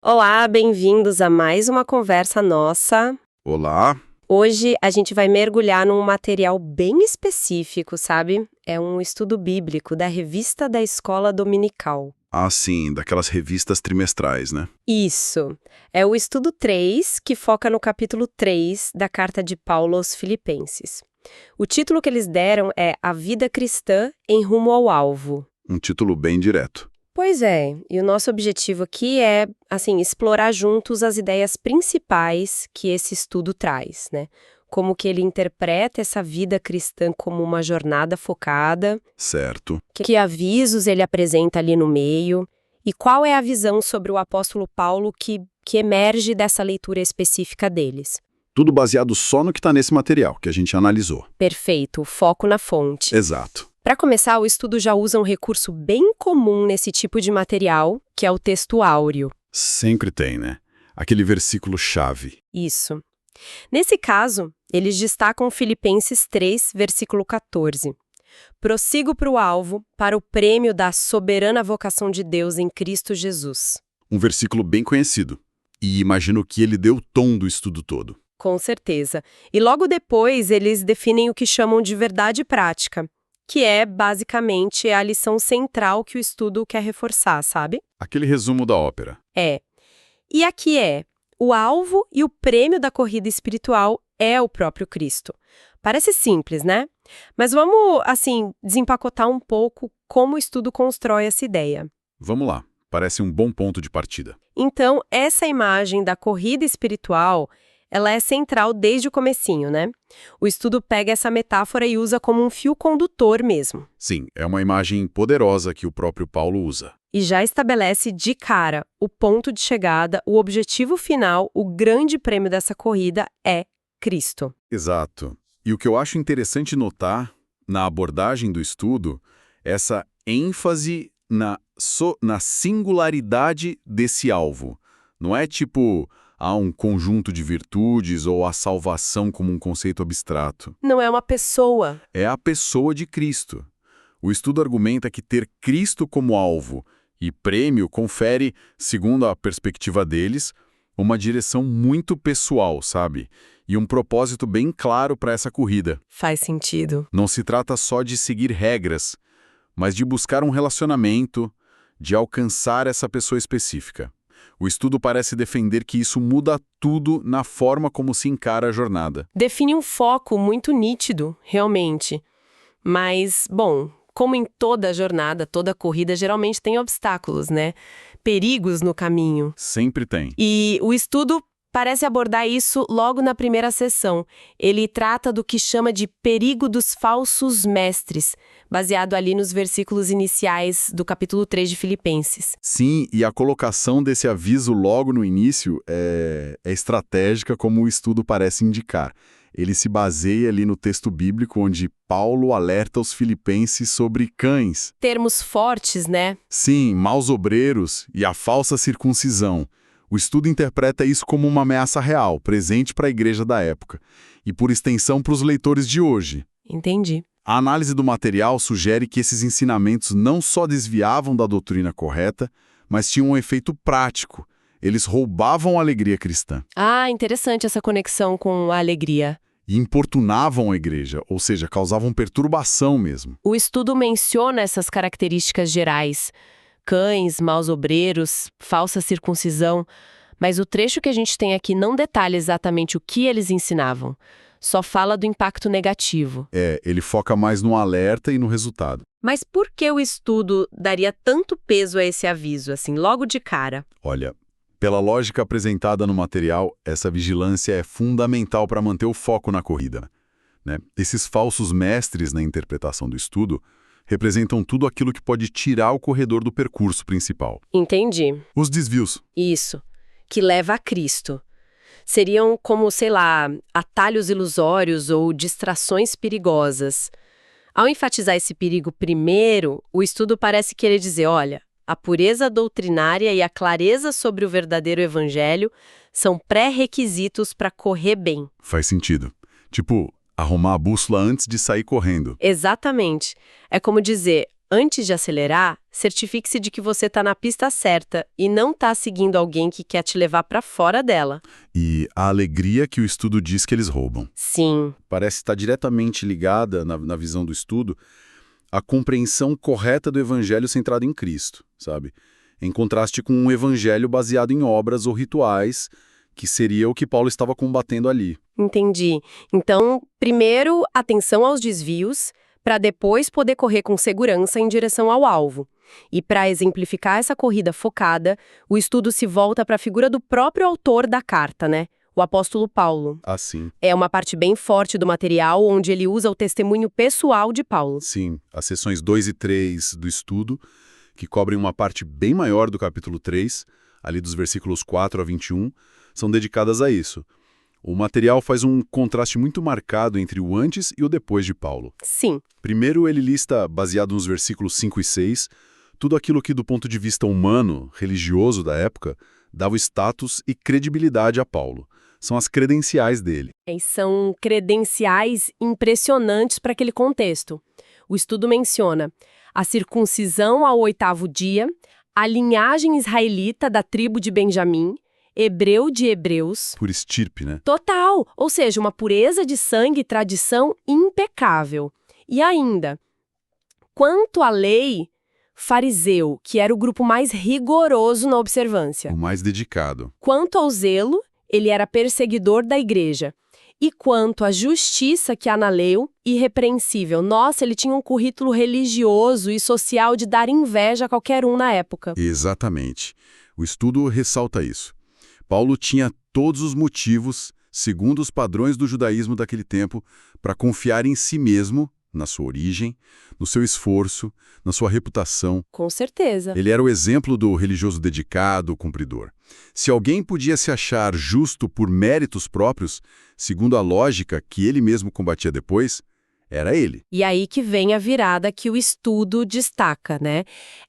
Olá, bem-vindos a mais uma conversa nossa. Olá. Hoje a gente vai mergulhar num material bem específico, sabe? É um estudo bíblico da Revista da Escola Dominical. Ah, sim, daquelas revistas trimestrais, né? Isso. É o estudo 3, que foca no capítulo 3 da carta de Paulo aos Filipenses. O título que eles deram é A Vida Cristã em Rumo ao Alvo. Um título bem direto. Pois é, e o nosso objetivo aqui é, explorar juntos as ideias principais que esse estudo traz, né? Como que ele interpreta essa vida cristã como uma jornada focada, Certo. que avisos ele apresenta ali no meio, e qual é a visão sobre o apóstolo Paulo que emerge dessa leitura específica deles. Tudo baseado só no que está nesse material, que a gente analisou. Perfeito, foco na fonte. Exato. Para começar, o estudo já usa um recurso bem comum nesse tipo de material, que é o texto áureo. Sempre tem, né? Aquele versículo-chave. Isso. Nesse caso, eles destacam Filipenses 3, versículo 14. Prossigo para o alvo, para o prêmio da soberana vocação de Deus em Cristo Jesus. Um versículo bem conhecido. E imagino que ele deu o tom do estudo todo. Com certeza. E logo depois, eles definem o que chamam de verdade prática, que é, basicamente, a lição central que o estudo quer reforçar, sabe? Aquele resumo da ópera. É. E aqui é: o alvo e o prêmio da corrida espiritual é o próprio Cristo. Parece simples, né? Mas vamos, desempacotar um pouco como o estudo constrói essa ideia. Vamos lá. Parece um bom ponto de partida. Então, essa imagem da corrida espiritual, ela é central desde o comecinho, né? O estudo pega essa metáfora e usa como um fio condutor mesmo. Sim, é uma imagem poderosa que o próprio Paulo usa. E já estabelece de cara o ponto de chegada, o objetivo final, o grande prêmio dessa corrida é Cristo. Exato. E o que eu acho interessante notar na abordagem do estudo, essa ênfase na singularidade desse alvo. Não é tipo um conjunto de virtudes ou a salvação como um conceito abstrato. Não é uma pessoa. É a pessoa de Cristo. O estudo argumenta que ter Cristo como alvo e prêmio confere, segundo a perspectiva deles, uma direção muito pessoal, sabe? E um propósito bem claro para essa corrida. Faz sentido. Não se trata só de seguir regras, mas de buscar um relacionamento, de alcançar essa pessoa específica. O estudo parece defender que isso muda tudo na forma como se encara a jornada. Define um foco muito nítido, realmente. Mas, bom, como em toda jornada, toda corrida geralmente tem obstáculos, né? Perigos no caminho. Sempre tem. E o estudo parece abordar isso logo na primeira sessão. Ele trata do que chama de perigo dos falsos mestres, baseado ali nos versículos iniciais do capítulo 3 de Filipenses. Sim, e a colocação desse aviso logo no início é estratégica, como o estudo parece indicar. Ele se baseia ali no texto bíblico onde Paulo alerta os filipenses sobre cães. Termos fortes, né? Sim, maus obreiros e a falsa circuncisão. O estudo interpreta isso como uma ameaça real, presente para a igreja da época, e por extensão para os leitores de hoje. Entendi. A análise do material sugere que esses ensinamentos não só desviavam da doutrina correta, mas tinham um efeito prático. Eles roubavam a alegria cristã. Ah, interessante essa conexão com a alegria. E importunavam a igreja, ou seja, causavam perturbação mesmo. O estudo menciona essas características gerais: cães, maus obreiros, falsa circuncisão, mas o trecho que a gente tem aqui não detalha exatamente o que eles ensinavam, só fala do impacto negativo. Ele foca mais no alerta e no resultado. Mas por que o estudo daria tanto peso a esse aviso, logo de cara? Olha, pela lógica apresentada no material, essa vigilância é fundamental para manter o foco na corrida, né? Esses falsos mestres na interpretação do estudo representam tudo aquilo que pode tirar o corredor do percurso principal. Entendi. Os desvios. Isso, que leva a Cristo. Seriam como, atalhos ilusórios ou distrações perigosas. Ao enfatizar esse perigo primeiro, o estudo parece querer dizer, olha, a pureza doutrinária e a clareza sobre o verdadeiro evangelho são pré-requisitos para correr bem. Faz sentido. Tipo, arrumar a bússola antes de sair correndo. Exatamente. É como dizer, antes de acelerar, Certifique-se de que você está na pista certa e não está seguindo alguém que quer te levar para fora dela. E a alegria que o estudo diz que eles roubam. Sim. Parece estar diretamente ligada, na visão do estudo, à compreensão correta do evangelho centrado em Cristo, sabe? Em contraste com um evangelho baseado em obras ou rituais, que seria o que Paulo estava combatendo ali. Entendi. Então, primeiro, atenção aos desvios, para depois poder correr com segurança em direção ao alvo. E para exemplificar essa corrida focada, o estudo se volta para a figura do próprio autor da carta, né? O apóstolo Paulo. Assim. É uma parte bem forte do material onde ele usa o testemunho pessoal de Paulo. Sim, as seções 2 e 3 do estudo, que cobrem uma parte bem maior do capítulo 3, ali dos versículos 4 a 21, são dedicadas a isso. O material faz um contraste muito marcado entre o antes e o depois de Paulo. Sim. Primeiro, ele lista, baseado nos versículos 5 e 6, tudo aquilo que, do ponto de vista humano, religioso da época, dava status e credibilidade a Paulo. São as credenciais dele. E são credenciais impressionantes para aquele contexto. O estudo menciona a circuncisão ao 8º dia, a linhagem israelita da tribo de Benjamim, hebreu de hebreus. Por estirpe, né? Total! Ou seja, uma pureza de sangue e tradição impecável. E ainda, quanto à lei, fariseu, que era o grupo mais rigoroso na observância. O mais dedicado. Quanto ao zelo, ele era perseguidor da igreja. E quanto à justiça que há na lei, irrepreensível. Nossa, ele tinha um currículo religioso e social de dar inveja a qualquer um na época. Exatamente. O estudo ressalta isso. Paulo tinha todos os motivos, segundo os padrões do judaísmo daquele tempo, para confiar em si mesmo, na sua origem, no seu esforço, na sua reputação. Com certeza. Ele era o exemplo do religioso dedicado, cumpridor. Se alguém podia se achar justo por méritos próprios, segundo a lógica que ele mesmo combatia depois, era ele. E aí que vem a virada que o estudo destaca, né?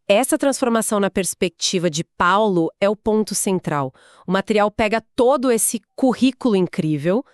Essa transformação na perspectiva de Paulo é o ponto central. O material pega todo esse currículo incrível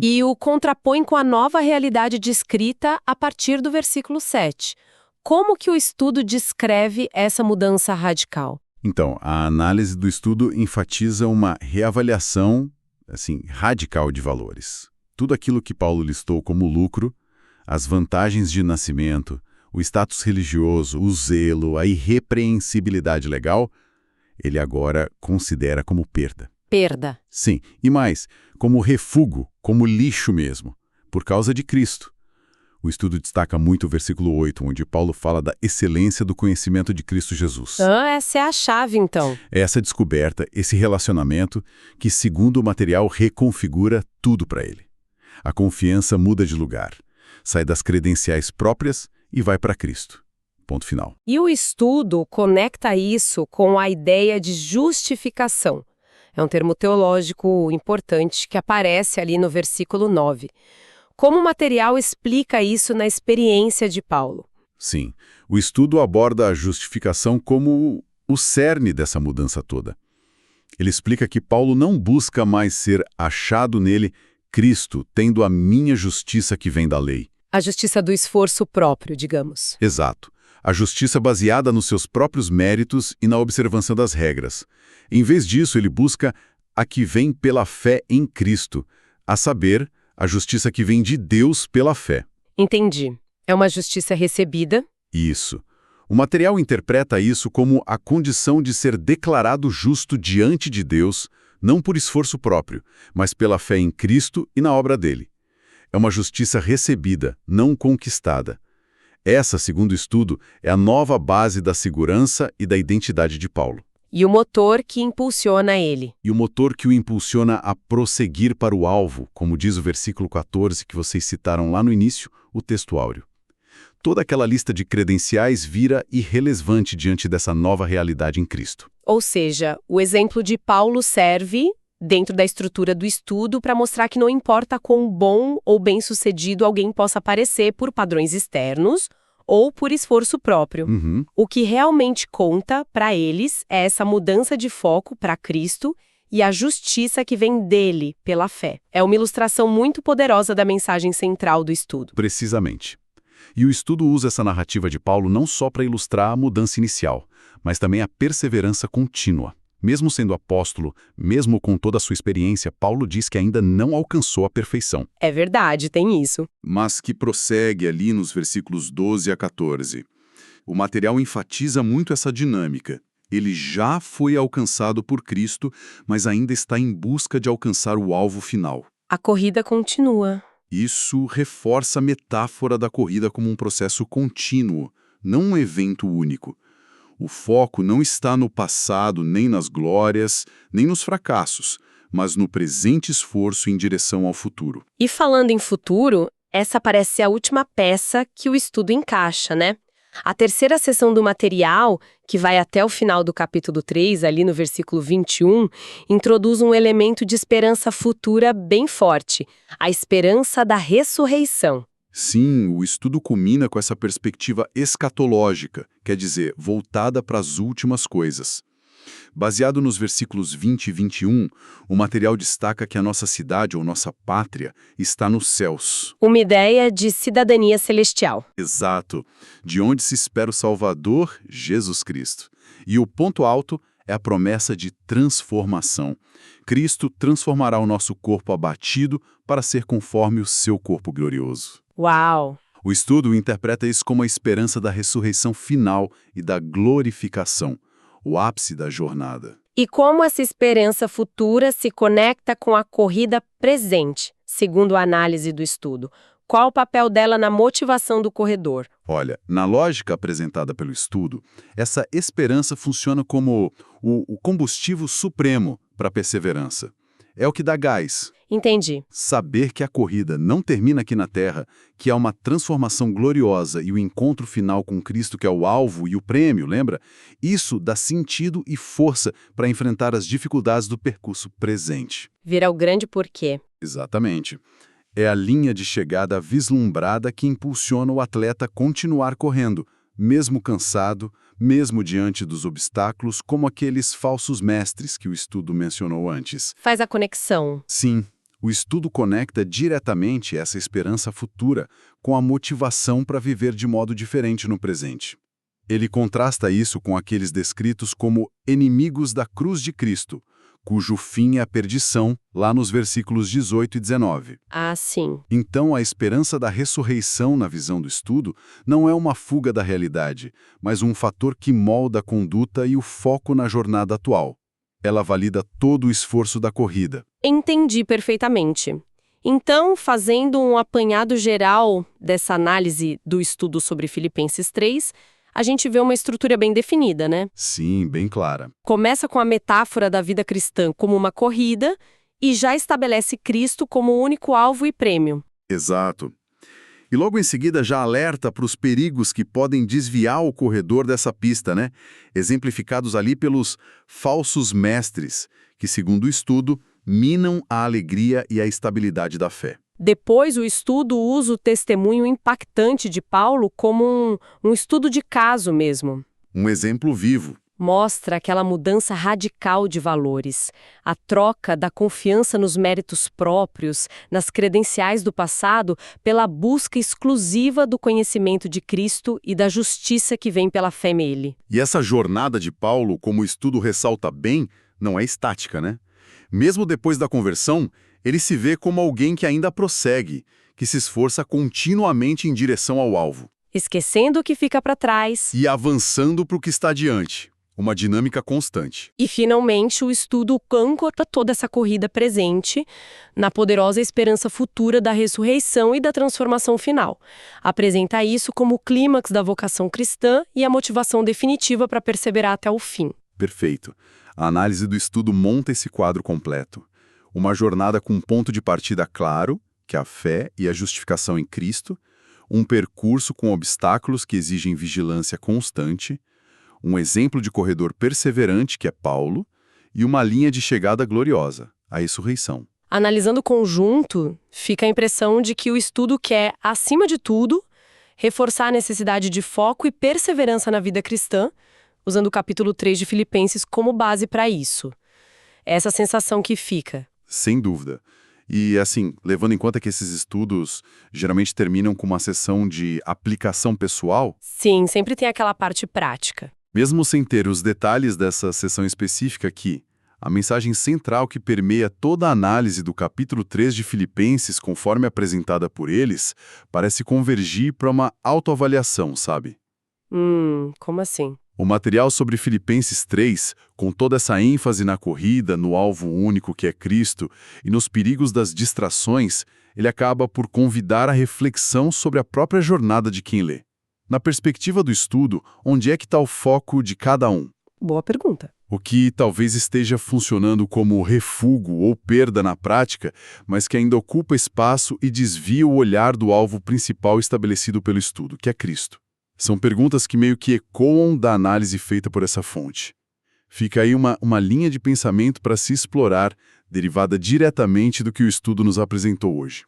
e o contrapõe com a nova realidade descrita a partir do versículo 7. Como que o estudo descreve essa mudança radical? Então, a análise do estudo enfatiza uma reavaliação, radical de valores. Tudo aquilo que Paulo listou como lucro, as vantagens de nascimento, o status religioso, o zelo, a irrepreensibilidade legal, ele agora considera como perda. Perda. Sim, e mais, como refúgio, como lixo mesmo, por causa de Cristo. O estudo destaca muito o versículo 8, onde Paulo fala da excelência do conhecimento de Cristo Jesus. Essa é a chave, então. Essa descoberta, esse relacionamento, que, segundo o material, reconfigura tudo para ele. A confiança muda de lugar, sai das credenciais próprias e vai para Cristo. Ponto final. E o estudo conecta isso com a ideia de justificação. É um termo teológico importante que aparece ali no versículo 9. Como o material explica isso na experiência de Paulo? Sim, o estudo aborda a justificação como o cerne dessa mudança toda. Ele explica que Paulo não busca mais ser achado nele, Cristo, tendo a minha justiça que vem da lei. A justiça do esforço próprio, digamos. Exato. A justiça baseada nos seus próprios méritos e na observância das regras. Em vez disso, ele busca a que vem pela fé em Cristo, a saber, a justiça que vem de Deus pela fé. Entendi. É uma justiça recebida? Isso. O material interpreta isso como a condição de ser declarado justo diante de Deus, não por esforço próprio, mas pela fé em Cristo e na obra dele. É uma justiça recebida, não conquistada. Essa, segundo o estudo, é a nova base da segurança e da identidade de Paulo. E o motor que impulsiona ele. E o motor que o impulsiona a prosseguir para o alvo, como diz o versículo 14 que vocês citaram lá no início, o texto áureo. Toda aquela lista de credenciais vira irrelevante diante dessa nova realidade em Cristo. Ou seja, o exemplo de Paulo serve, dentro da estrutura do estudo, para mostrar que não importa quão bom ou bem-sucedido alguém possa parecer por padrões externos ou por esforço próprio. O que realmente conta para eles é essa mudança de foco para Cristo e a justiça que vem dele pela fé. É uma ilustração muito poderosa da mensagem central do estudo. Precisamente. E o estudo usa essa narrativa de Paulo não só para ilustrar a mudança inicial, mas também a perseverança contínua. Mesmo sendo apóstolo, mesmo com toda a sua experiência, Paulo diz que ainda não alcançou a perfeição. É verdade, tem isso. Mas que prossegue ali nos versículos 12 a 14. O material enfatiza muito essa dinâmica. Ele já foi alcançado por Cristo, mas ainda está em busca de alcançar o alvo final. A corrida continua. Isso reforça a metáfora da corrida como um processo contínuo, não um evento único. O foco não está no passado, nem nas glórias, nem nos fracassos, mas no presente esforço em direção ao futuro. E falando em futuro, essa parece ser a última peça que o estudo encaixa, né? A terceira seção do material, que vai até o final do capítulo 3, ali no versículo 21, introduz um elemento de esperança futura bem forte, a esperança da ressurreição. Sim, o estudo culmina com essa perspectiva escatológica, quer dizer, voltada para as últimas coisas. Baseado nos versículos 20 e 21, o material destaca que a nossa cidade ou nossa pátria está nos céus. Uma ideia de cidadania celestial. Exato, de onde se espera o Salvador, Jesus Cristo. E o ponto alto é a promessa de transformação. Cristo transformará o nosso corpo abatido para ser conforme o seu corpo glorioso. Uau! O estudo interpreta isso como a esperança da ressurreição final e da glorificação, o ápice da jornada. E como essa esperança futura se conecta com a corrida presente, segundo a análise do estudo? Qual o papel dela na motivação do corredor? Olha, na lógica apresentada pelo estudo, essa esperança funciona como o combustível supremo para a perseverança. É o que dá gás. Entendi. Saber que a corrida não termina aqui na Terra, que há uma transformação gloriosa e o encontro final com Cristo, que é o alvo e o prêmio, lembra? Isso dá sentido e força para enfrentar as dificuldades do percurso presente. Vira o grande porquê. Exatamente. É a linha de chegada vislumbrada que impulsiona o atleta a continuar correndo, mesmo cansado, mesmo diante dos obstáculos, como aqueles falsos mestres que o estudo mencionou antes. Faz a conexão. Sim, o estudo conecta diretamente essa esperança futura com a motivação para viver de modo diferente no presente. Ele contrasta isso com aqueles descritos como inimigos da cruz de Cristo, cujo fim é a perdição, lá nos versículos 18 e 19. Ah, sim. Então, a esperança da ressurreição na visão do estudo não é uma fuga da realidade, mas um fator que molda a conduta e o foco na jornada atual. Ela valida todo o esforço da corrida. Entendi perfeitamente. Então, fazendo um apanhado geral dessa análise do estudo sobre Filipenses 3, a gente vê uma estrutura bem definida, né? Sim, bem clara. Começa com a metáfora da vida cristã como uma corrida e já estabelece Cristo como o único alvo e prêmio. Exato. E logo em seguida já alerta para os perigos que podem desviar o corredor dessa pista, né? Exemplificados ali pelos falsos mestres, que, segundo o estudo, minam a alegria e a estabilidade da fé. Depois, o estudo usa o testemunho impactante de Paulo como um estudo de caso mesmo. Um exemplo vivo. Mostra aquela mudança radical de valores, a troca da confiança nos méritos próprios, nas credenciais do passado, pela busca exclusiva do conhecimento de Cristo e da justiça que vem pela fé nele. E essa jornada de Paulo, como o estudo ressalta bem, não é estática, né? Mesmo depois da conversão, ele se vê como alguém que ainda prossegue, que se esforça continuamente em direção ao alvo. Esquecendo o que fica para trás. E avançando para o que está diante. Uma dinâmica constante. E, finalmente, o estudo ancora toda essa corrida presente na poderosa esperança futura da ressurreição e da transformação final. Apresenta isso como o clímax da vocação cristã e a motivação definitiva para perseverar até o fim. Perfeito. A análise do estudo monta esse quadro completo. Uma jornada com um ponto de partida claro, que é a fé e a justificação em Cristo, um percurso com obstáculos que exigem vigilância constante, um exemplo de corredor perseverante, que é Paulo, e uma linha de chegada gloriosa, a ressurreição. Analisando o conjunto, fica a impressão de que o estudo quer, acima de tudo, reforçar a necessidade de foco e perseverança na vida cristã, usando o capítulo 3 de Filipenses como base para isso. É essa sensação que fica. Sem dúvida. E, assim, levando em conta que esses estudos geralmente terminam com uma sessão de aplicação pessoal, Sim, sempre tem aquela parte prática. mesmo sem ter os detalhes dessa sessão específica aqui, a mensagem central que permeia toda a análise do capítulo 3 de Filipenses, conforme apresentada por eles, parece convergir para uma autoavaliação, sabe? Como assim? O material sobre Filipenses 3, com toda essa ênfase na corrida, no alvo único que é Cristo e nos perigos das distrações, ele acaba por convidar a reflexão sobre a própria jornada de quem lê. Na perspectiva do estudo, onde é que está o foco de cada um? Boa pergunta. O que talvez esteja funcionando como refúgio ou perda na prática, mas que ainda ocupa espaço e desvia o olhar do alvo principal estabelecido pelo estudo, que é Cristo. São perguntas que meio que ecoam da análise feita por essa fonte. Fica aí uma linha de pensamento para se explorar, derivada diretamente do que o estudo nos apresentou hoje.